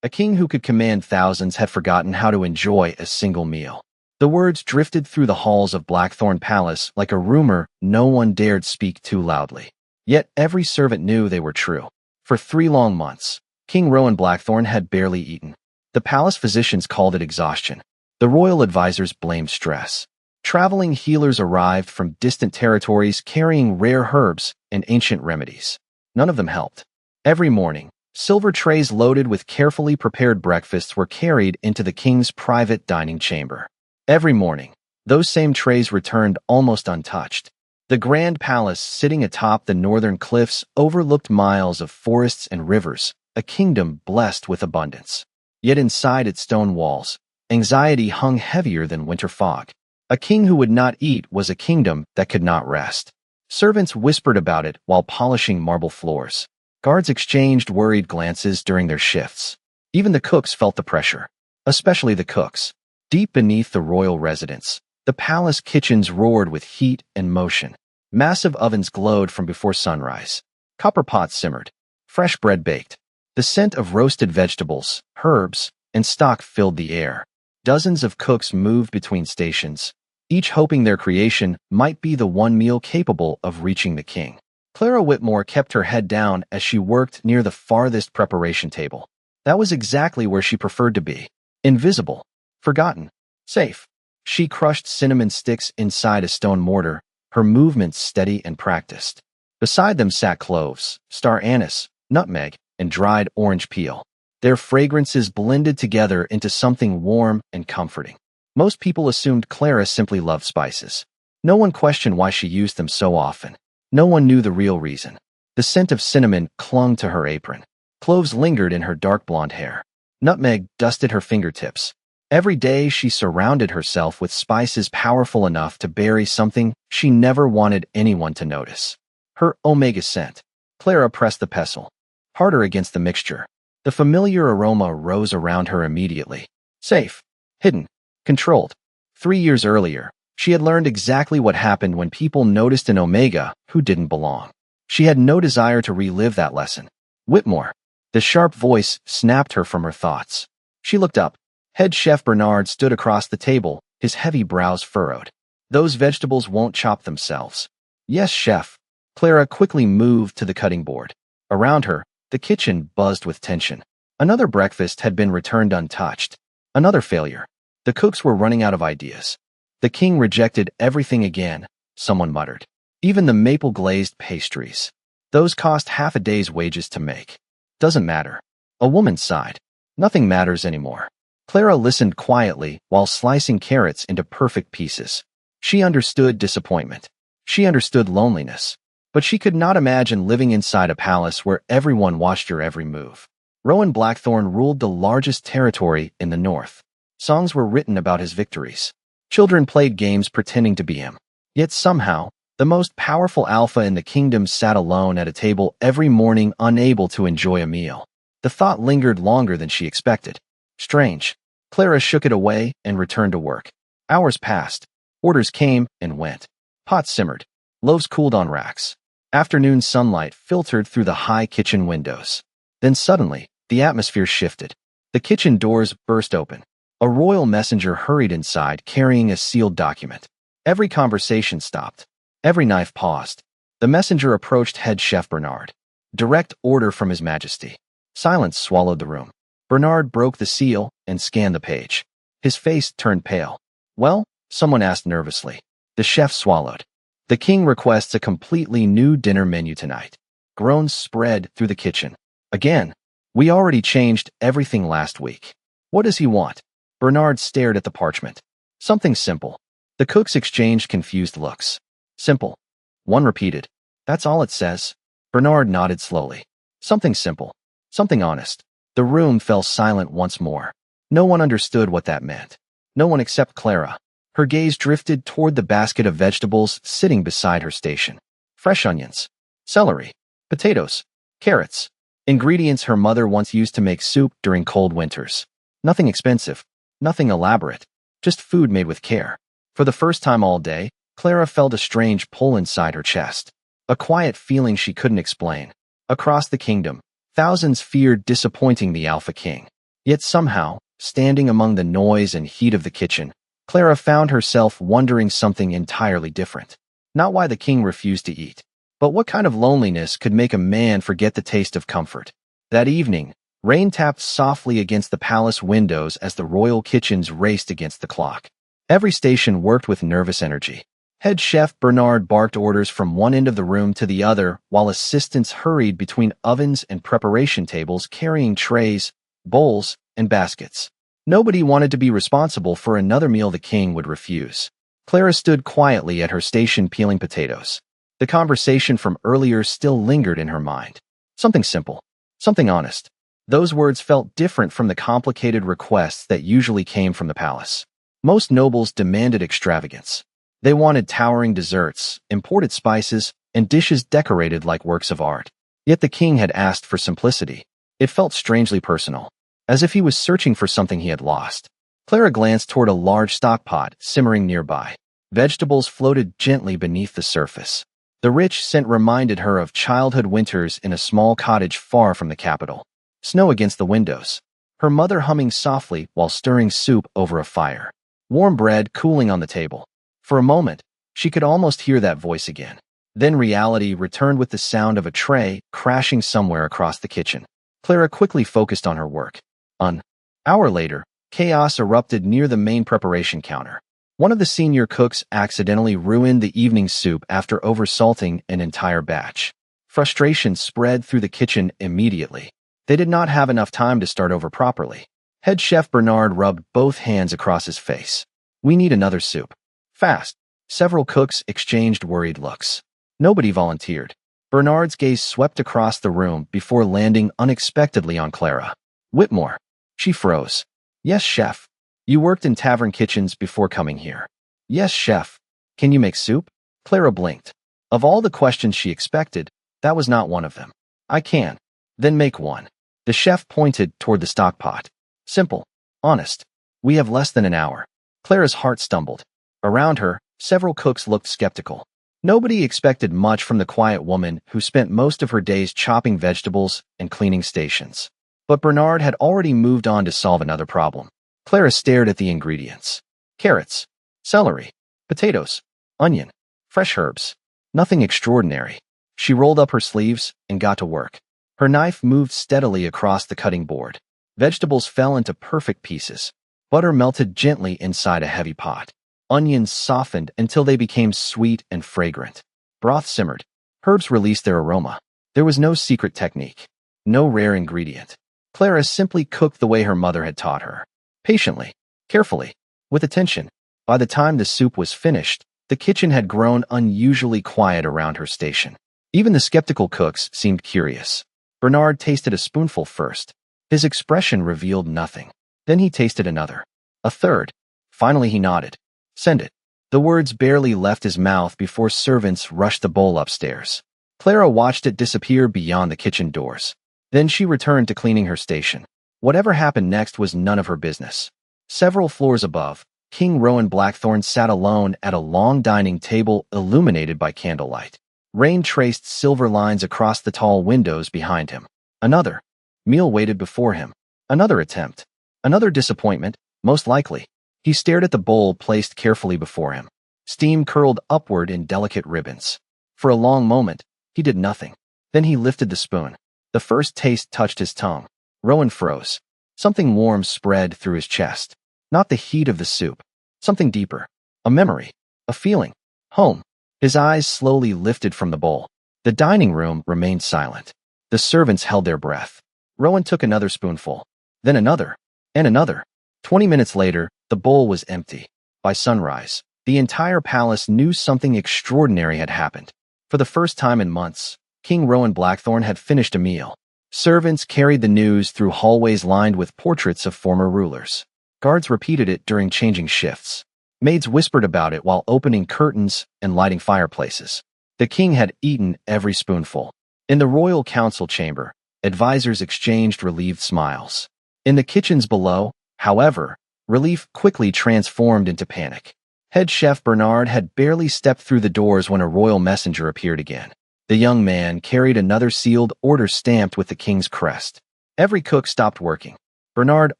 A king who could command thousands had forgotten how to enjoy a single meal. The words drifted through the halls of Blackthorn Palace like a rumor no one dared speak too loudly. Yet every servant knew they were true. For 3 long months, King Rowan Blackthorn had barely eaten. The palace physicians called it exhaustion. The royal advisors blamed stress. Traveling healers arrived from distant territories carrying rare herbs and ancient remedies. None of them helped. Every morning, silver trays loaded with carefully prepared breakfasts were carried into the king's private dining chamber. Every morning, those same trays returned almost untouched. The grand palace, sitting atop the northern cliffs, overlooked miles of forests and rivers, a kingdom blessed with abundance. Yet inside its stone walls, anxiety hung heavier than winter fog. A king who would not eat was a kingdom that could not rest. Servants whispered about it while polishing marble floors. Guards exchanged worried glances during their shifts. Even the cooks felt the pressure. Especially the cooks. Deep beneath the royal residence, the palace kitchens roared with heat and motion. Massive ovens glowed from before sunrise. Copper pots simmered. Fresh bread baked. The scent of roasted vegetables, herbs, and stock filled the air. Dozens of cooks moved between stations, each hoping their creation might be the one meal capable of reaching the king. Clara Whitmore kept her head down as she worked near the farthest preparation table. That was exactly where she preferred to be. Invisible. Forgotten. Safe. She crushed cinnamon sticks inside a stone mortar, her movements steady and practiced. Beside them sat cloves, star anise, nutmeg, and dried orange peel. Their fragrances blended together into something warm and comforting. Most people assumed Clara simply loved spices. No one questioned why she used them so often. No one knew the real reason. The scent of cinnamon clung to her apron. Cloves lingered in her dark blonde hair. Nutmeg dusted her fingertips. Every day she surrounded herself with spices powerful enough to bury something she never wanted anyone to notice. Her omega scent. Clara pressed the pestle harder against the mixture. The familiar aroma rose around her immediately. Safe. Hidden. Controlled. 3 years earlier, she had learned exactly what happened when people noticed an omega who didn't belong. She had no desire to relive that lesson. Whitmore. The sharp voice snapped her from her thoughts. She looked up. Head chef Bernard stood across the table, his heavy brows furrowed. Those vegetables won't chop themselves. Yes, chef. Clara quickly moved to the cutting board. Around her, the kitchen buzzed with tension. Another breakfast had been returned untouched. Another failure. The cooks were running out of ideas. The king rejected everything again, someone muttered. Even the maple-glazed pastries. Those cost half a day's wages to make. Doesn't matter. A woman sighed. Nothing matters anymore. Clara listened quietly while slicing carrots into perfect pieces. She understood disappointment. She understood loneliness. But she could not imagine living inside a palace where everyone watched her every move. Rowan Blackthorn ruled the largest territory in the north. Songs were written about his victories. Children played games pretending to be him. Yet somehow, the most powerful alpha in the kingdom sat alone at a table every morning, unable to enjoy a meal. The thought lingered longer than she expected. Strange. Clara shook it away and returned to work. Hours passed. Orders came and went. Pots simmered. Loaves cooled on racks. Afternoon sunlight filtered through the high kitchen windows. Then suddenly, the atmosphere shifted. The kitchen doors burst open. A royal messenger hurried inside carrying a sealed document. Every conversation stopped. Every knife paused. The messenger approached head chef Bernard. Direct order from His Majesty. Silence swallowed the room. Bernard broke the seal and scanned the page. His face turned pale. Well? Someone asked nervously. The chef swallowed. The king requests a completely new dinner menu tonight. Groans spread through the kitchen. Again, we already changed everything last week. What does he want? Bernard stared at the parchment. Something simple. The cooks exchanged confused looks. Simple. One repeated. That's all it says. Bernard nodded slowly. Something simple. Something honest. The room fell silent once more. No one understood what that meant. No one except Clara. Her gaze drifted toward the basket of vegetables sitting beside her station. Fresh onions, celery, potatoes, carrots. Ingredients her mother once used to make soup during cold winters. Nothing expensive, nothing elaborate, just food made with care. For the first time all day, Clara felt a strange pull inside her chest. A quiet feeling she couldn't explain. Across the kingdom, thousands feared disappointing the Alpha King. Yet somehow, standing among the noise and heat of the kitchen, Clara found herself wondering something entirely different. Not why the king refused to eat, but what kind of loneliness could make a man forget the taste of comfort. That evening, rain tapped softly against the palace windows as the royal kitchens raced against the clock. Every station worked with nervous energy. Head chef Bernard barked orders from one end of the room to the other, while assistants hurried between ovens and preparation tables carrying trays, bowls, and baskets. Nobody wanted to be responsible for another meal the king would refuse. Clara stood quietly at her station peeling potatoes. The conversation from earlier still lingered in her mind. Something simple. Something honest. Those words felt different from the complicated requests that usually came from the palace. Most nobles demanded extravagance. They wanted towering desserts, imported spices, and dishes decorated like works of art. Yet the king had asked for simplicity. It felt strangely personal, as if he was searching for something he had lost. Clara glanced toward a large stockpot simmering nearby. Vegetables floated gently beneath the surface. The rich scent reminded her of childhood winters in a small cottage far from the capital. Snow against the windows. Her mother humming softly while stirring soup over a fire. Warm bread cooling on the table. For a moment, she could almost hear that voice again. Then reality returned with the sound of a tray crashing somewhere across the kitchen. Clara quickly focused on her work. An hour later, chaos erupted near the main preparation counter. One of the senior cooks accidentally ruined the evening soup after oversalting an entire batch. Frustration spread through the kitchen immediately. They did not have enough time to start over properly. Head chef Bernard rubbed both hands across his face. "We need another soup. Fast." Several cooks exchanged worried looks. Nobody volunteered. Bernard's gaze swept across the room before landing unexpectedly on Clara. "Whitmore." She froze. "Yes, chef. You worked in tavern kitchens before coming here." "Yes, chef. Can you make soup?" Clara blinked. Of all the questions she expected, that was not one of them. "I can." "Then make one." The chef pointed toward the stockpot. "Simple. Honest. We have less than an hour." Clara's heart stumbled. Around her, several cooks looked skeptical. Nobody expected much from the quiet woman who spent most of her days chopping vegetables and cleaning stations. But Bernard had already moved on to solve another problem. Clara stared at the ingredients. Carrots, celery, potatoes, onion, fresh herbs. Nothing extraordinary. She rolled up her sleeves and got to work. Her knife moved steadily across the cutting board. Vegetables fell into perfect pieces. Butter melted gently inside a heavy pot. Onions softened until they became sweet and fragrant. Broth simmered. Herbs released their aroma. There was no secret technique. No rare ingredient. Clara simply cooked the way her mother had taught her. Patiently, carefully, with attention. By the time the soup was finished, the kitchen had grown unusually quiet around her station. Even the skeptical cooks seemed curious. Bernard tasted a spoonful first. His expression revealed nothing. Then he tasted another. A third. Finally he nodded. "Send it." The words barely left his mouth before servants rushed the bowl upstairs. Clara watched it disappear beyond the kitchen doors. Then she returned to cleaning her station. Whatever happened next was none of her business. Several floors above, King Rowan Blackthorn sat alone at a long dining table illuminated by candlelight. Rain traced silver lines across the tall windows behind him. Another meal waited before him. Another attempt. Another disappointment, most likely. He stared at the bowl placed carefully before him. Steam curled upward in delicate ribbons. For a long moment, he did nothing. Then he lifted the spoon. The first taste touched his tongue. Rowan froze. Something warm spread through his chest. Not the heat of the soup. Something deeper. A memory. A feeling. Home. His eyes slowly lifted from the bowl. The dining room remained silent. The servants held their breath. Rowan took another spoonful. Then another. And another. 20 minutes later, the bowl was empty. By sunrise, the entire palace knew something extraordinary had happened. For the first time in months, King Rowan Blackthorn had finished a meal. Servants carried the news through hallways lined with portraits of former rulers. Guards repeated it during changing shifts. Maids whispered about it while opening curtains and lighting fireplaces. The king had eaten every spoonful. In the royal council chamber, advisors exchanged relieved smiles. In the kitchens below, however, relief quickly transformed into panic. Head chef Bernard had barely stepped through the doors when a royal messenger appeared again. The young man carried another sealed order stamped with the king's crest. Every cook stopped working. Bernard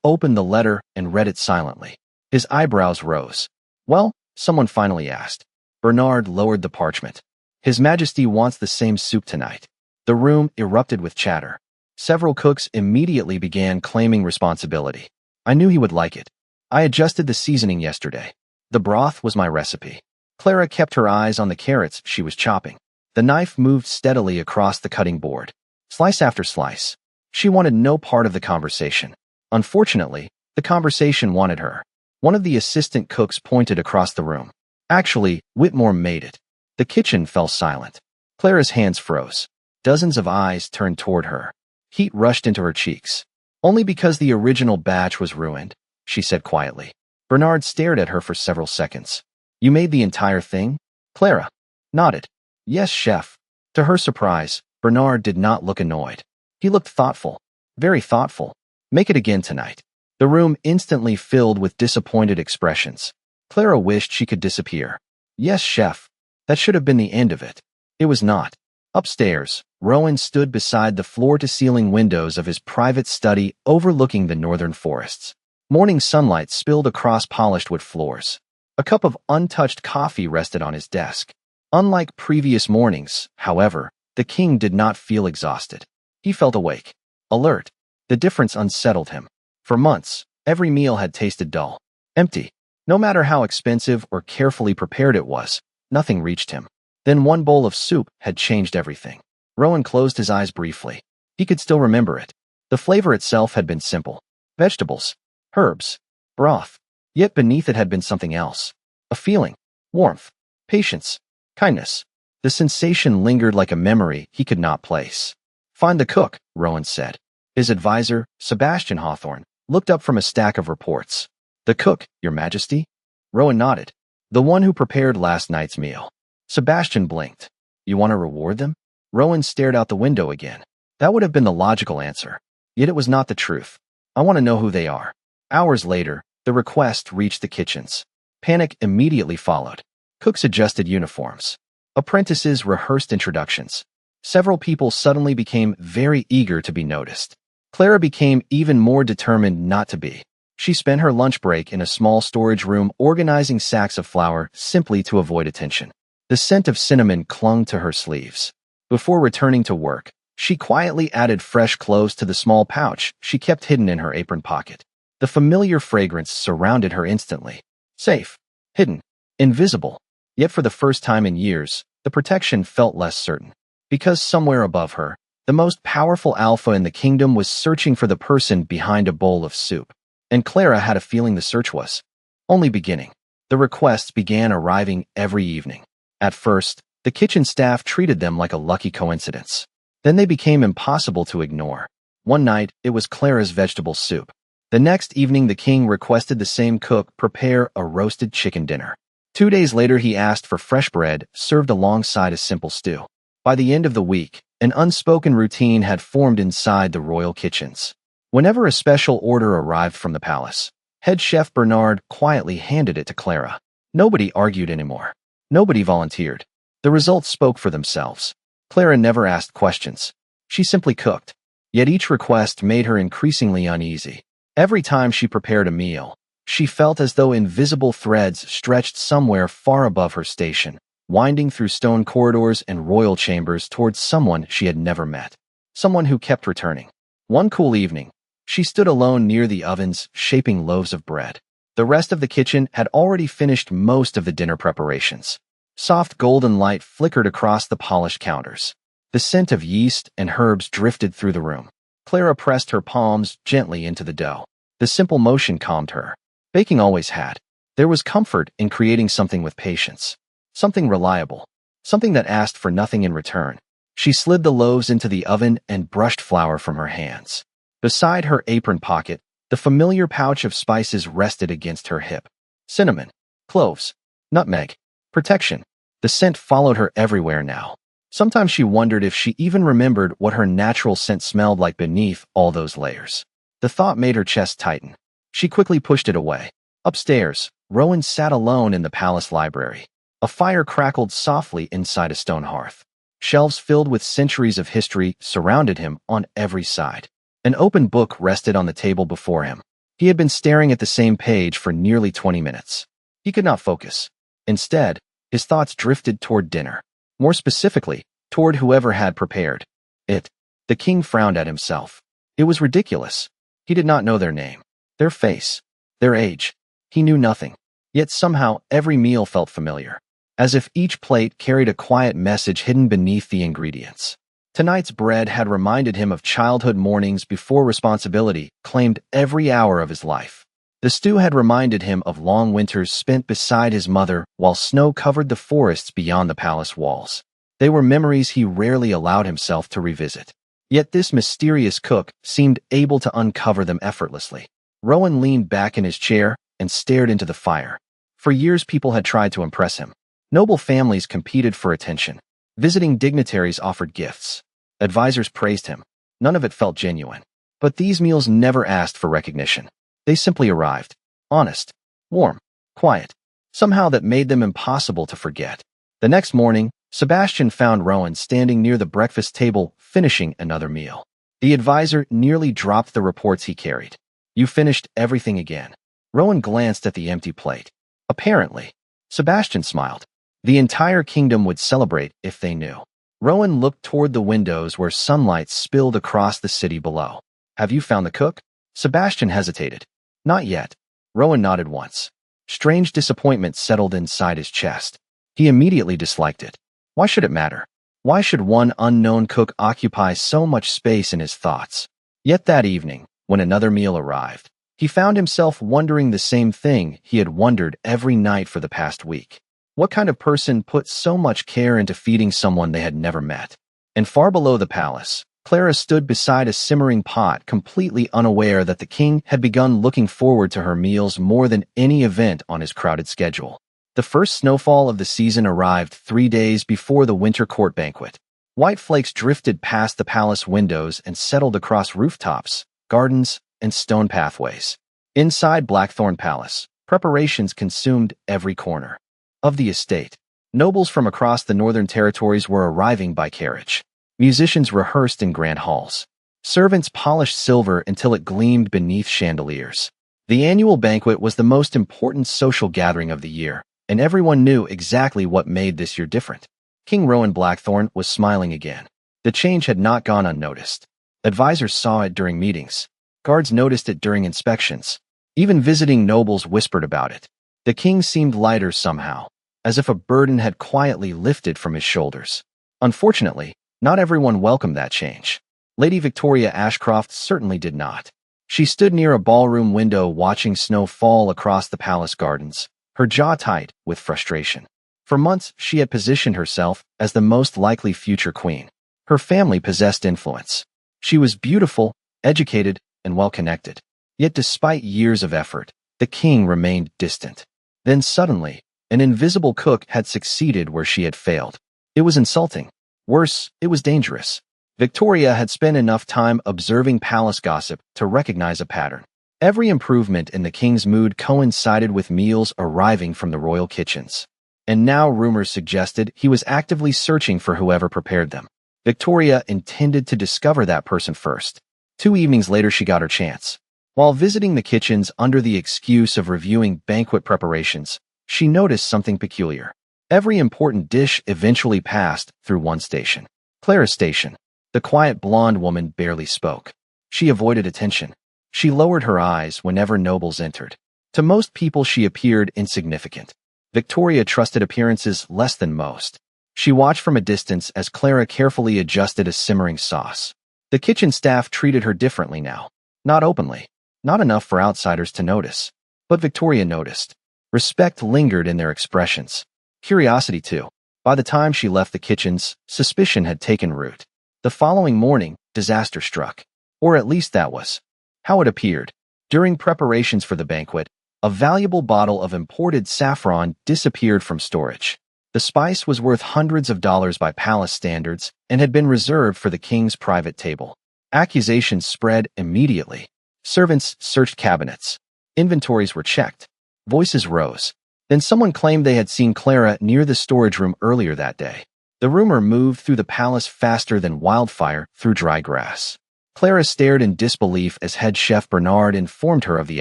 opened the letter and read it silently. His eyebrows rose. Well, someone finally asked. Bernard lowered the parchment. His Majesty wants the same soup tonight. The room erupted with chatter. Several cooks immediately began claiming responsibility. I knew he would like it. I adjusted the seasoning yesterday. The broth was my recipe. Clara kept her eyes on the carrots she was chopping. The knife moved steadily across the cutting board, slice after slice. She wanted no part of the conversation. Unfortunately, the conversation wanted her. One of the assistant cooks pointed across the room. Actually, Whitmore made it. The kitchen fell silent. Clara's hands froze. Dozens of eyes turned toward her. Heat rushed into her cheeks. Only because the original batch was ruined, she said quietly. Bernard stared at her for several seconds. You made the entire thing? Clara nodded. Yes, chef. To her surprise, Bernard did not look annoyed. He looked thoughtful. Very thoughtful. Make it again tonight. The room instantly filled with disappointed expressions. Clara wished she could disappear. Yes, chef. That should have been the end of it. It was not. Upstairs, Rowan stood beside the floor-to-ceiling windows of his private study overlooking the northern forests. Morning sunlight spilled across polished wood floors. A cup of untouched coffee rested on his desk. Unlike previous mornings, however, the king did not feel exhausted. He felt awake, alert. The difference unsettled him. For months, every meal had tasted dull, empty. No matter how expensive or carefully prepared it was, nothing reached him. Then one bowl of soup had changed everything. Rowan closed his eyes briefly. He could still remember it. The flavor itself had been simple. Vegetables, herbs, broth. Yet beneath it had been something else. A feeling, warmth, patience, kindness. The sensation lingered like a memory he could not place. Find the cook, Rowan said. His advisor, Sebastian Hawthorne, looked up from a stack of reports. The cook, Your Majesty? Rowan nodded. The one who prepared last night's meal. Sebastian blinked. You want to reward them? Rowan stared out the window again. That would have been the logical answer. Yet it was not the truth. I want to know who they are. Hours later, the request reached the kitchens. Panic immediately followed. Cooks adjusted uniforms. Apprentices rehearsed introductions. Several people suddenly became very eager to be noticed. Clara became even more determined not to be. She spent her lunch break in a small storage room organizing sacks of flour simply to avoid attention. The scent of cinnamon clung to her sleeves. Before returning to work, she quietly added fresh cloves to the small pouch she kept hidden in her apron pocket. The familiar fragrance surrounded her instantly. Safe, hidden, invisible. Yet for the first time in years, the protection felt less certain. Because somewhere above her, the most powerful alpha in the kingdom was searching for the person behind a bowl of soup. And Clara had a feeling the search was only beginning. The requests began arriving every evening. At first, the kitchen staff treated them like a lucky coincidence. Then they became impossible to ignore. One night, it was Clara's vegetable soup. The next evening, the king requested the same cook prepare a roasted chicken dinner. 2 days later, he asked for fresh bread served alongside a simple stew. By the end of the week, an unspoken routine had formed inside the royal kitchens. Whenever a special order arrived from the palace, head chef Bernard quietly handed it to Clara. Nobody argued anymore. Nobody volunteered. The results spoke for themselves. Clara never asked questions. She simply cooked. Yet each request made her increasingly uneasy. Every time she prepared a meal, she felt as though invisible threads stretched somewhere far above her station, winding through stone corridors and royal chambers towards someone she had never met. Someone who kept returning. One cool evening, she stood alone near the ovens, shaping loaves of bread. The rest of the kitchen had already finished most of the dinner preparations. Soft golden light flickered across the polished counters. The scent of yeast and herbs drifted through the room. Clara pressed her palms gently into the dough. The simple motion calmed her. Baking always had. There was comfort in creating something with patience. Something reliable. Something that asked for nothing in return. She slid the loaves into the oven and brushed flour from her hands. Beside her apron pocket, the familiar pouch of spices rested against her hip. Cinnamon, cloves, nutmeg, protection. The scent followed her everywhere now. Sometimes she wondered if she even remembered what her natural scent smelled like beneath all those layers. The thought made her chest tighten. She quickly pushed it away. Upstairs, Rowan sat alone in the palace library. A fire crackled softly inside a stone hearth. Shelves filled with centuries of history surrounded him on every side. An open book rested on the table before him. He had been staring at the same page for nearly 20 minutes. He could not focus. Instead, his thoughts drifted toward dinner. More specifically, toward whoever had prepared it. The king frowned at himself. It was ridiculous. He did not know their name, their face, their age. He knew nothing. Yet somehow every meal felt familiar, as if each plate carried a quiet message hidden beneath the ingredients. Tonight's bread had reminded him of childhood mornings before responsibility claimed every hour of his life. The stew had reminded him of long winters spent beside his mother while snow covered the forests beyond the palace walls. They were memories he rarely allowed himself to revisit. Yet this mysterious cook seemed able to uncover them effortlessly. Rowan leaned back in his chair and stared into the fire. For years people had tried to impress him. Noble families competed for attention. Visiting dignitaries offered gifts. Advisors praised him. None of it felt genuine. But these meals never asked for recognition. They simply arrived. Honest, warm, quiet. Somehow that made them impossible to forget. The next morning, Sebastian found Rowan standing near the breakfast table, finishing another meal. The advisor nearly dropped the reports he carried. You finished everything again. Rowan glanced at the empty plate. Apparently. Sebastian smiled. The entire kingdom would celebrate if they knew. Rowan looked toward the windows where sunlight spilled across the city below. Have you found the cook? Sebastian hesitated. Not yet. Rowan nodded once. Strange disappointment settled inside his chest. He immediately disliked it. Why should it matter? Why should one unknown cook occupy so much space in his thoughts? Yet that evening, when another meal arrived, he found himself wondering the same thing he had wondered every night for the past week. What kind of person put so much care into feeding someone they had never met? And far below the palace, Clara stood beside a simmering pot, completely unaware that the king had begun looking forward to her meals more than any event on his crowded schedule. The first snowfall of the season arrived 3 days before the winter court banquet. White flakes drifted past the palace windows and settled across rooftops, gardens, and stone pathways. Inside Blackthorn Palace, preparations consumed every corner of the estate. Nobles from across the northern territories were arriving by carriage. Musicians rehearsed in grand halls. Servants polished silver until it gleamed beneath chandeliers. The annual banquet was the most important social gathering of the year, and everyone knew exactly what made this year different. King Rowan Blackthorn was smiling again. The change had not gone unnoticed. Advisors saw it during meetings. Guards noticed it during inspections. Even visiting nobles whispered about it. The king seemed lighter somehow, as if a burden had quietly lifted from his shoulders. Unfortunately, not everyone welcomed that change. Lady Victoria Ashcroft certainly did not. She stood near a ballroom window watching snow fall across the palace gardens, her jaw tight with frustration. For months, she had positioned herself as the most likely future queen. Her family possessed influence. She was beautiful, educated, and well-connected. Yet despite years of effort, the king remained distant. Then suddenly, an invisible cook had succeeded where she had failed. It was insulting. Worse, it was dangerous. Victoria had spent enough time observing palace gossip to recognize a pattern. Every improvement in the king's mood coincided with meals arriving from the royal kitchens. And now rumors suggested he was actively searching for whoever prepared them. Victoria intended to discover that person first. 2 evenings later she got her chance. While visiting the kitchens under the excuse of reviewing banquet preparations, she noticed something peculiar. Every important dish eventually passed through one station. Clara's station. The quiet blonde woman barely spoke. She avoided attention. She lowered her eyes whenever nobles entered. To most people she appeared insignificant. Victoria trusted appearances less than most. She watched from a distance as Clara carefully adjusted a simmering sauce. The kitchen staff treated her differently now. Not openly. Not enough for outsiders to notice. But Victoria noticed. Respect lingered in their expressions. Curiosity, too. By the time she left the kitchens, suspicion had taken root. The following morning, disaster struck. Or at least that was how it appeared. During preparations for the banquet, a valuable bottle of imported saffron disappeared from storage. The spice was worth hundreds of dollars by palace standards and had been reserved for the king's private table. Accusations spread immediately. Servants searched cabinets. Inventories were checked. Voices rose. Then someone claimed they had seen Clara near the storage room earlier that day. The rumor moved through the palace faster than wildfire through dry grass. Clara stared in disbelief as head chef Bernard informed her of the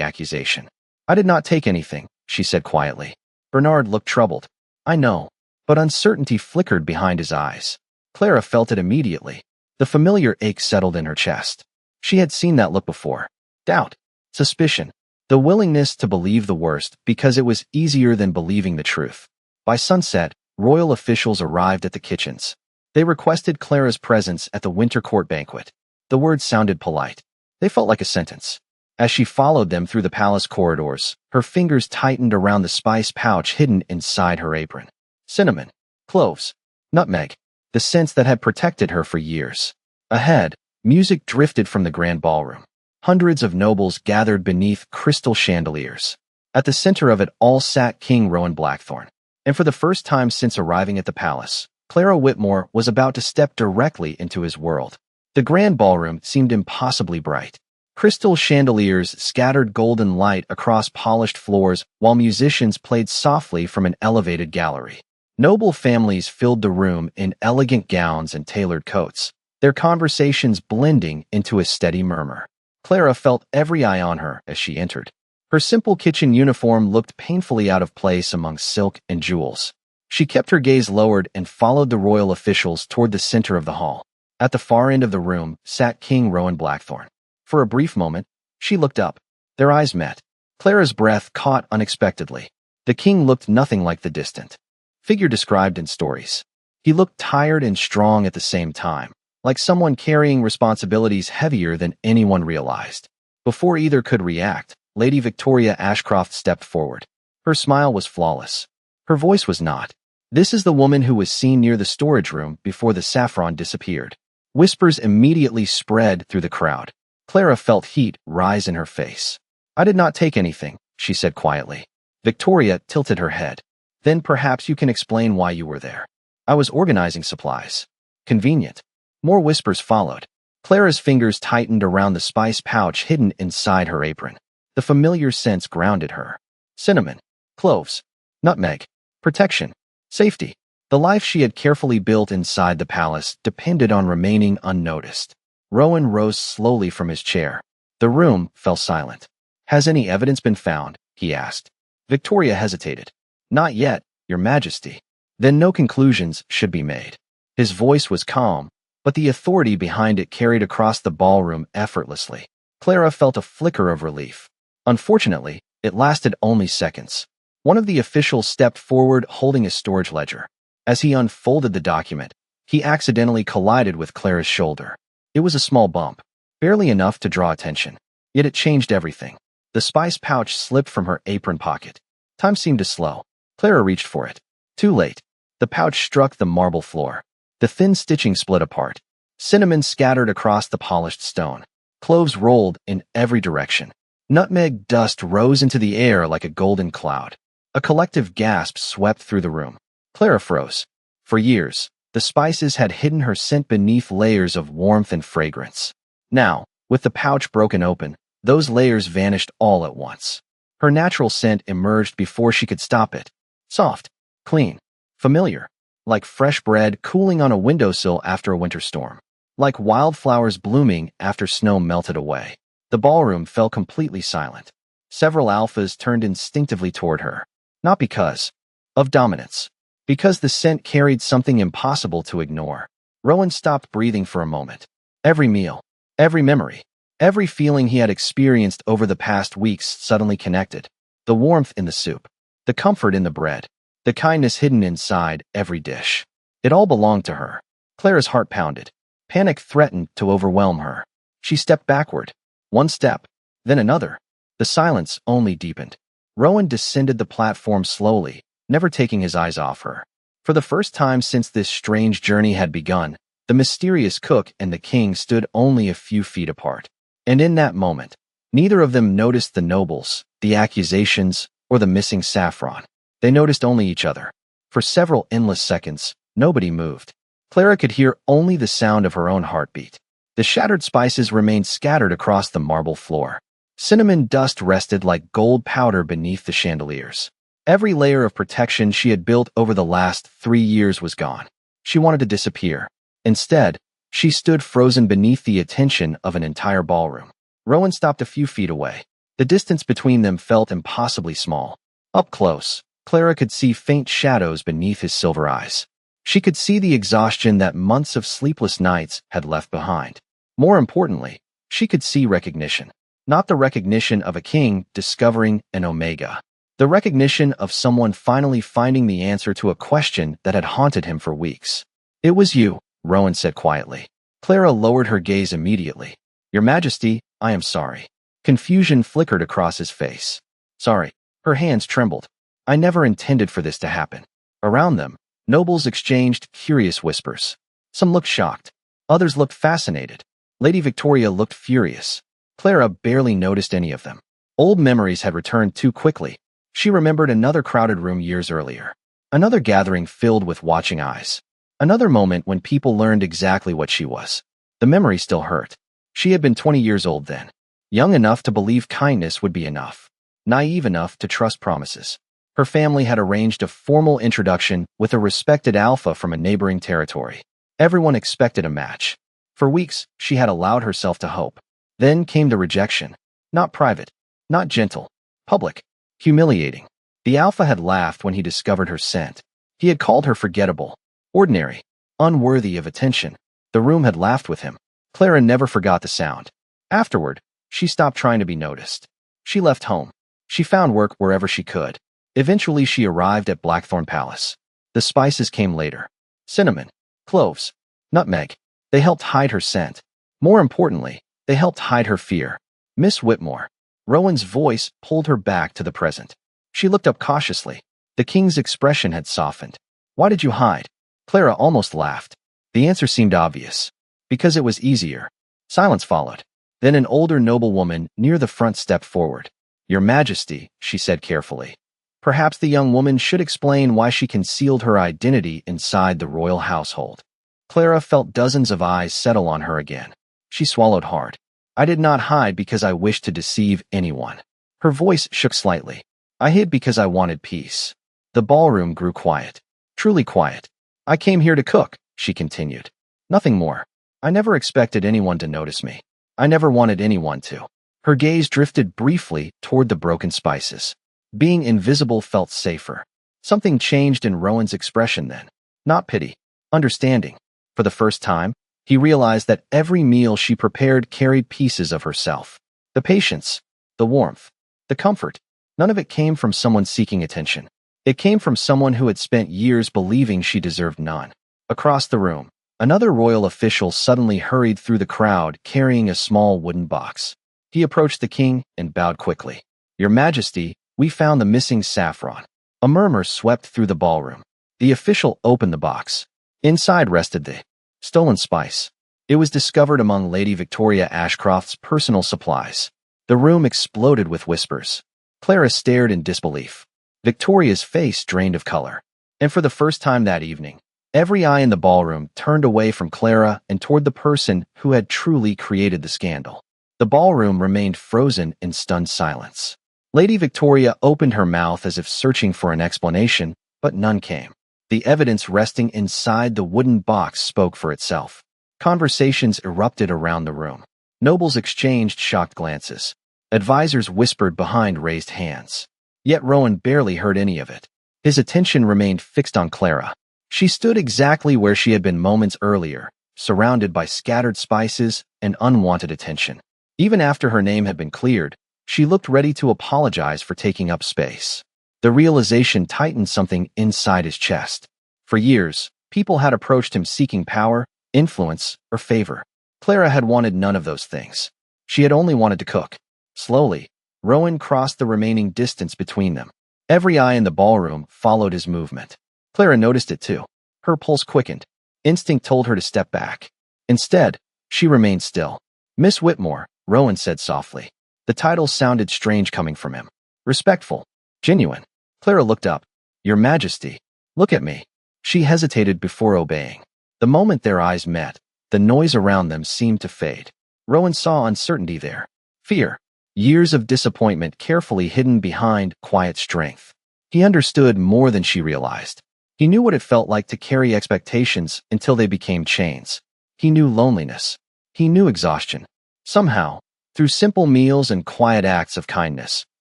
accusation. "I did not take anything," she said quietly. Bernard looked troubled. "I know." But uncertainty flickered behind his eyes. Clara felt it immediately. The familiar ache settled in her chest. She had seen that look before. Doubt. Suspicion. The willingness to believe the worst because it was easier than believing the truth. By sunset, royal officials arrived at the kitchens. They requested Clara's presence at the winter court banquet. The words sounded polite. They felt like a sentence. As she followed them through the palace corridors, her fingers tightened around the spice pouch hidden inside her apron. Cinnamon, cloves, nutmeg, the scents that had protected her for years. Ahead, music drifted from the grand ballroom. Hundreds of nobles gathered beneath crystal chandeliers. At the center of it all sat King Rowan Blackthorn. And for the first time since arriving at the palace, Clara Whitmore was about to step directly into his world. The grand ballroom seemed impossibly bright. Crystal chandeliers scattered golden light across polished floors while musicians played softly from an elevated gallery. Noble families filled the room in elegant gowns and tailored coats, their conversations blending into a steady murmur. Clara felt every eye on her as she entered. Her simple kitchen uniform looked painfully out of place among silk and jewels. She kept her gaze lowered and followed the royal officials toward the center of the hall. At the far end of the room sat King Rowan Blackthorn. For a brief moment, she looked up. Their eyes met. Clara's breath caught unexpectedly. The king looked nothing like the distant figure described in stories. He looked tired and strong at the same time, like someone carrying responsibilities heavier than anyone realized. Before either could react, Lady Victoria Ashcroft stepped forward. Her smile was flawless. Her voice was not. "This is the woman who was seen near the storage room before the saffron disappeared." Whispers immediately spread through the crowd. Clara felt heat rise in her face. "I did not take anything," she said quietly. Victoria tilted her head. "Then perhaps you can explain why you were there." "I was organizing supplies." "Convenient." More whispers followed. Clara's fingers tightened around the spice pouch hidden inside her apron. The familiar scents grounded her. Cinnamon, cloves, nutmeg, protection, safety. The life she had carefully built inside the palace depended on remaining unnoticed. Rowan rose slowly from his chair. The room fell silent. "Has any evidence been found?" he asked. Victoria hesitated. "Not yet, Your Majesty." "Then no conclusions should be made." His voice was calm, but the authority behind it carried across the ballroom effortlessly. Clara felt a flicker of relief. Unfortunately, it lasted only seconds. One of the officials stepped forward holding a storage ledger. As he unfolded the document, he accidentally collided with Clara's shoulder. It was a small bump, barely enough to draw attention. Yet it changed everything. The spice pouch slipped from her apron pocket. Time seemed to slow. Clara reached for it. Too late. The pouch struck the marble floor. The thin stitching split apart. Cinnamon scattered across the polished stone. Cloves rolled in every direction. Nutmeg dust rose into the air like a golden cloud. A collective gasp swept through the room. Clara froze. For years, the spices had hidden her scent beneath layers of warmth and fragrance. Now, with the pouch broken open, those layers vanished all at once. Her natural scent emerged before she could stop it. Soft, clean, familiar, like fresh bread cooling on a windowsill after a winter storm. Like wildflowers blooming after snow melted away. The ballroom fell completely silent. Several alphas turned instinctively toward her. Not because of dominance. Because the scent carried something impossible to ignore. Rowan stopped breathing for a moment. Every meal, every memory, every feeling he had experienced over the past weeks suddenly connected. The warmth in the soup, the comfort in the bread, the kindness hidden inside every dish. It all belonged to her. Clara's heart pounded. Panic threatened to overwhelm her. She stepped backward. One step, then another. The silence only deepened. Rowan descended the platform slowly, never taking his eyes off her. For the first time since this strange journey had begun, the mysterious cook and the king stood only a few feet apart. And in that moment, neither of them noticed the nobles, the accusations, or the missing saffron. They noticed only each other. For several endless seconds, nobody moved. Clara could hear only the sound of her own heartbeat. The shattered spices remained scattered across the marble floor. Cinnamon dust rested like gold powder beneath the chandeliers. Every layer of protection she had built over the last 3 years was gone. She wanted to disappear. Instead, She stood frozen beneath the attention of an entire ballroom. Rowan stopped a few feet away. The distance between them felt impossibly small. Up close, Clara could see faint shadows beneath his silver eyes. She could see the exhaustion that months of sleepless nights had left behind. More importantly, she could see recognition. Not the recognition of a king discovering an omega. The recognition of someone finally finding the answer to a question that had haunted him for weeks. "It was you," Rowan said quietly. Clara lowered her gaze immediately. "Your Majesty, I am sorry." Confusion flickered across his face. "Sorry." Her hands trembled. "I never intended for this to happen." Around them, nobles exchanged curious whispers. Some looked shocked. Others looked fascinated. Lady Victoria looked furious. Clara barely noticed any of them. Old memories had returned too quickly. She remembered another crowded room years earlier. Another gathering filled with watching eyes. Another moment when people learned exactly what she was. The memory still hurt. She had been 20 years old then. Young enough to believe kindness would be enough. Naive enough to trust promises. Her family had arranged a formal introduction with a respected alpha from a neighboring territory. Everyone expected a match. For weeks, she had allowed herself to hope. Then came the rejection. Not private. Not gentle. Public. Humiliating. The alpha had laughed when he discovered her scent. He had called her forgettable. Ordinary. Unworthy of attention. The room had laughed with him. Clara never forgot the sound. Afterward, she stopped trying to be noticed. She left home. She found work wherever she could. Eventually, she arrived at Blackthorn Palace. The spices came later. Cinnamon, cloves, nutmeg. They helped hide her scent. More importantly, they helped hide her fear. "Miss Whitmore." Rowan's voice pulled her back to the present. She looked up cautiously. The king's expression had softened. "Why did you hide?" Clara almost laughed. The answer seemed obvious. Because it was easier. Silence followed. Then an older noblewoman near the front stepped forward. "Your Majesty," she said carefully. Perhaps the young woman should explain why she concealed her identity inside the royal household. Clara felt dozens of eyes settle on her again. She swallowed hard. "I did not hide because I wished to deceive anyone." Her voice shook slightly. "I hid because I wanted peace." The ballroom grew quiet. Truly quiet. "I came here to cook," she continued. "Nothing more. I never expected anyone to notice me. I never wanted anyone to." Her gaze drifted briefly toward the broken spices. Being invisible felt safer. Something changed in Rowan's expression then. Not pity. Understanding. For the first time, he realized that every meal she prepared carried pieces of herself. The patience, the warmth, the comfort. None of it came from someone seeking attention. It came from someone who had spent years believing she deserved none. Across the room, another royal official suddenly hurried through the crowd carrying a small wooden box. He approached the king and bowed quickly. "Your Majesty, we found the missing saffron." A murmur swept through the ballroom. The official opened the box. Inside rested the stolen spice. It was discovered among Lady Victoria Ashcroft's personal supplies. The room exploded with whispers. Clara stared in disbelief. Victoria's face drained of color. And for the first time that evening, every eye in the ballroom turned away from Clara and toward the person who had truly created the scandal. The ballroom remained frozen in stunned silence. Lady Victoria opened her mouth as if searching for an explanation, but none came. The evidence resting inside the wooden box spoke for itself. Conversations erupted around the room. Nobles exchanged shocked glances. Advisors whispered behind raised hands. Yet Rowan barely heard any of it. His attention remained fixed on Clara. She stood exactly where she had been moments earlier, surrounded by scattered spices and unwanted attention. Even after her name had been cleared, she looked ready to apologize for taking up space. The realization tightened something inside his chest. For years, people had approached him seeking power, influence, or favor. Clara had wanted none of those things. She had only wanted to cook. Slowly, Rowan crossed the remaining distance between them. Every eye in the ballroom followed his movement. Clara noticed it too. Her pulse quickened. Instinct told her to step back. Instead, she remained still. "Miss Whitmore," Rowan said softly. The title sounded strange coming from him. Respectful. Genuine. Clara looked up. "Your Majesty. Look at me." She hesitated before obeying. The moment their eyes met, the noise around them seemed to fade. Rowan saw uncertainty there. Fear. Years of disappointment carefully hidden behind quiet strength. He understood more than she realized. He knew what it felt like to carry expectations until they became chains. He knew loneliness. He knew exhaustion. Somehow, through simple meals and quiet acts of kindness,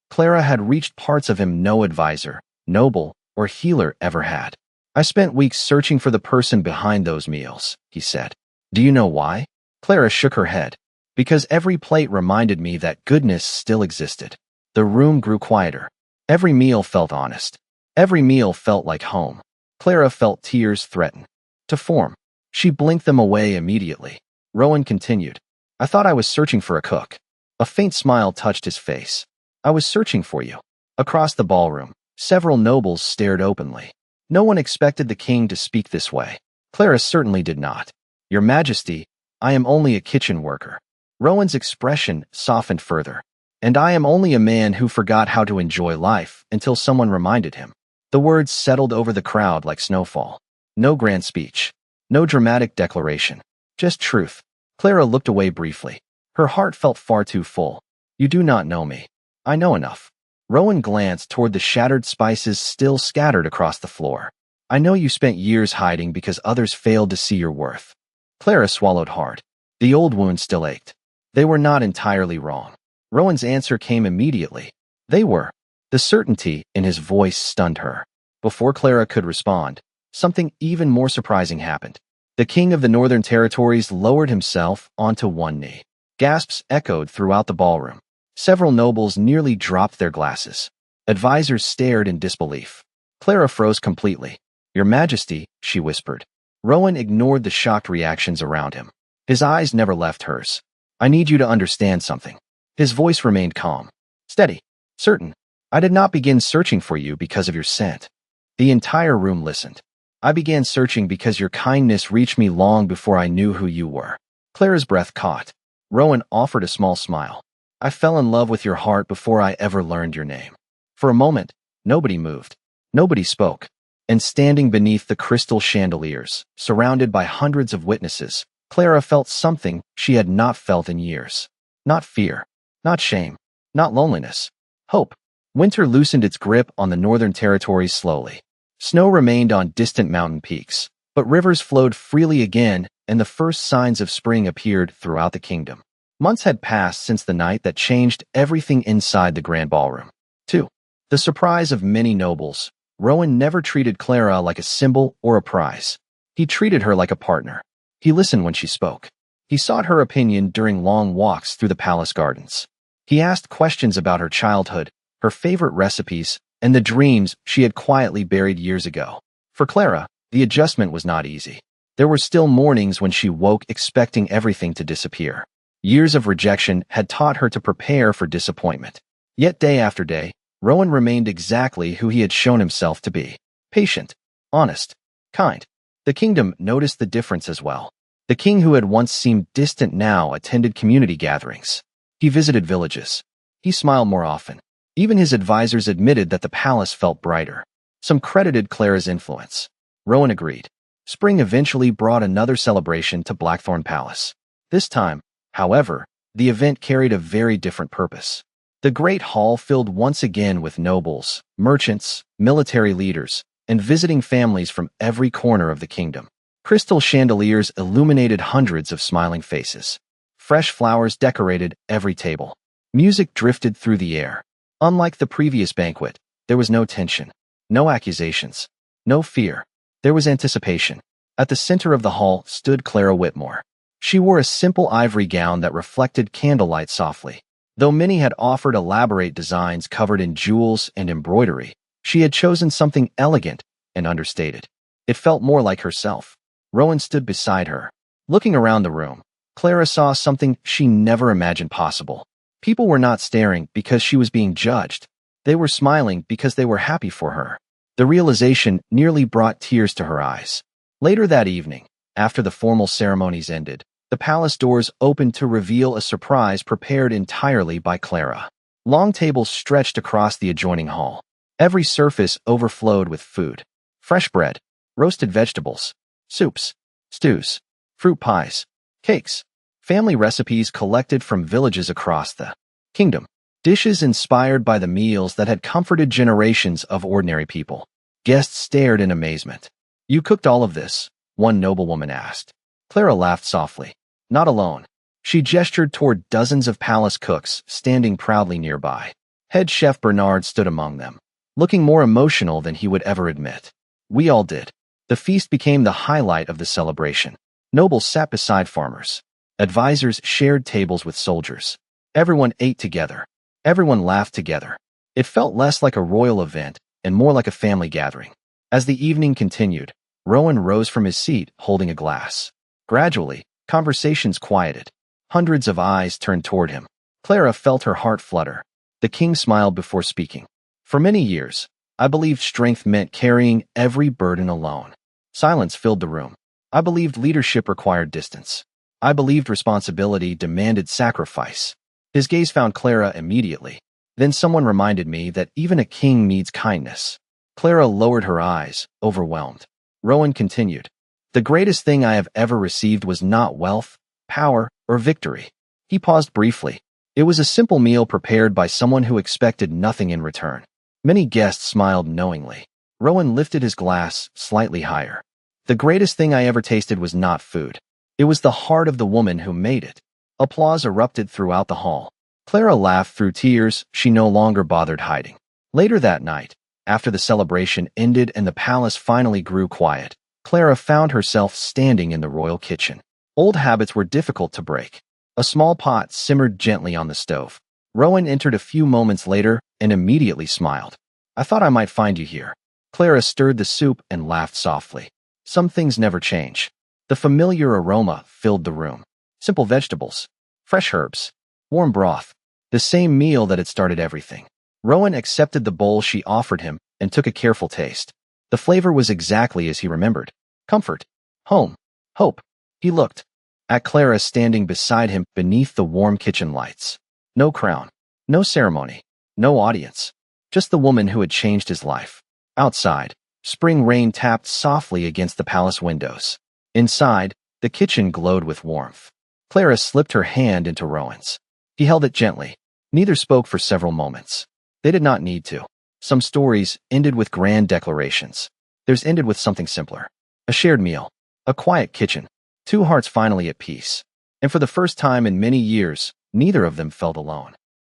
Clara had reached parts of him no advisor, noble, or healer ever had. I spent weeks searching for the person behind those meals, he said. Do you know why? Clara shook her head. Because every plate reminded me that goodness still existed. The room grew quieter. Every meal felt honest. Every meal felt like home. Clara felt tears threaten to form. She blinked them away immediately. Rowan continued. I thought I was searching for a cook. A faint smile touched his face. I was searching for you. Across the ballroom, several nobles stared openly. No one expected the king to speak this way. Clara certainly did not. Your Majesty, I am only a kitchen worker. Rowan's expression softened further. And I am only a man who forgot how to enjoy life until someone reminded him. The words settled over the crowd like snowfall. No grand speech. No dramatic declaration. Just truth. Clara looked away briefly. Her heart felt far too full. You do not know me. I know enough. Rowan glanced toward the shattered spices still scattered across the floor. I know you spent years hiding because others failed to see your worth. Clara swallowed hard. The old wound still ached. They were not entirely wrong. Rowan's answer came immediately. They were. The certainty in his voice stunned her. Before Clara could respond, something even more surprising happened. The king of the Northern Territories lowered himself onto one knee. Gasps echoed throughout the ballroom. Several nobles nearly dropped their glasses. Advisors stared in disbelief. Clara froze completely. Your Majesty, she whispered. Rowan ignored the shocked reactions around him. His eyes never left hers. I need you to understand something. His voice remained calm. Steady. Certain. I did not begin searching for you because of your scent. The entire room listened. I began searching because your kindness reached me long before I knew who you were. Clara's breath caught. Rowan offered a small smile. I fell in love with your heart before I ever learned your name. For a moment, nobody moved. Nobody spoke. And standing beneath the crystal chandeliers, surrounded by hundreds of witnesses, Clara felt something she had not felt in years. Not fear. Not shame. Not loneliness. Hope. Winter loosened its grip on the Northern Territories slowly. Snow remained on distant mountain peaks, but rivers flowed freely again, and the first signs of spring appeared throughout the kingdom. Months had passed since the night that changed everything inside the grand ballroom. 2. The surprise of many nobles, Rowan never treated Clara like a symbol or a prize. He treated her like a partner. He listened when she spoke. He sought her opinion during long walks through the palace gardens. He asked questions about her childhood, her favorite recipes, and the dreams she had quietly buried years ago. For Clara, the adjustment was not easy. There were still mornings when she woke expecting everything to disappear. Years of rejection had taught her to prepare for disappointment. Yet day after day, Rowan remained exactly who he had shown himself to be. Patient, honest, kind. The kingdom noticed the difference as well. The king who had once seemed distant now attended community gatherings. He visited villages. He smiled more often. Even his advisors admitted that the palace felt brighter. Some credited Clara's influence. Rowan agreed. Spring eventually brought another celebration to Blackthorn Palace. This time, however, the event carried a very different purpose. The great hall filled once again with nobles, merchants, military leaders, and visiting families from every corner of the kingdom. Crystal chandeliers illuminated hundreds of smiling faces. Fresh flowers decorated every table. Music drifted through the air. Unlike the previous banquet, there was no tension, no accusations, no fear. There was anticipation. At the center of the hall stood Clara Whitmore. She wore a simple ivory gown that reflected candlelight softly. Though many had offered elaborate designs covered in jewels and embroidery, she had chosen something elegant and understated. It felt more like herself. Rowan stood beside her. Looking around the room, Clara saw something she never imagined possible. People were not staring because she was being judged. They were smiling because they were happy for her. The realization nearly brought tears to her eyes. Later that evening, after the formal ceremonies ended, the palace doors opened to reveal a surprise prepared entirely by Clara. Long tables stretched across the adjoining hall. Every surface overflowed with food. Fresh bread, roasted vegetables, soups, stews, fruit pies, cakes, family recipes collected from villages across the kingdom. Dishes inspired by the meals that had comforted generations of ordinary people. Guests stared in amazement. You cooked all of this? One noblewoman asked. Clara laughed softly. Not alone. She gestured toward dozens of palace cooks standing proudly nearby. Head chef Bernard stood among them, looking more emotional than he would ever admit. We all did. The feast became the highlight of the celebration. Nobles sat beside farmers. Advisors shared tables with soldiers. Everyone ate together. Everyone laughed together. It felt less like a royal event and more like a family gathering. As the evening continued, Rowan rose from his seat holding a glass. Gradually, conversations quieted. Hundreds of eyes turned toward him. Clara felt her heart flutter. The king smiled before speaking. For many years, I believed strength meant carrying every burden alone. Silence filled the room. I believed leadership required distance. I believed responsibility demanded sacrifice. His gaze found Clara immediately. Then someone reminded me that even a king needs kindness. Clara lowered her eyes, overwhelmed. Rowan continued. The greatest thing I have ever received was not wealth, power, or victory. He paused briefly. It was a simple meal prepared by someone who expected nothing in return. Many guests smiled knowingly. Rowan lifted his glass slightly higher. The greatest thing I ever tasted was not food. It was the heart of the woman who made it. Applause erupted throughout the hall. Clara laughed through tears she no longer bothered hiding. Later that night, after the celebration ended and the palace finally grew quiet, Clara found herself standing in the royal kitchen. Old habits were difficult to break. A small pot simmered gently on the stove. Rowan entered a few moments later and immediately smiled. I thought I might find you here. Clara stirred the soup and laughed softly. Some things never change. The familiar aroma filled the room. Simple vegetables, fresh herbs, warm broth, the same meal that had started everything. Rowan accepted the bowl she offered him and took a careful taste. The flavor was exactly as he remembered. Comfort, home, hope. He looked at Clara standing beside him beneath the warm kitchen lights. No crown, no ceremony, no audience. Just the woman who had changed his life. Outside, spring rain tapped softly against the palace windows. Inside, the kitchen glowed with warmth. Clara slipped her hand into Rowan's. He held it gently. Neither spoke for several moments. They did not need to. Some stories ended with grand declarations. Theirs ended with something simpler. A shared meal. A quiet kitchen. Two hearts finally at peace. And for the first time in many years, neither of them felt alone.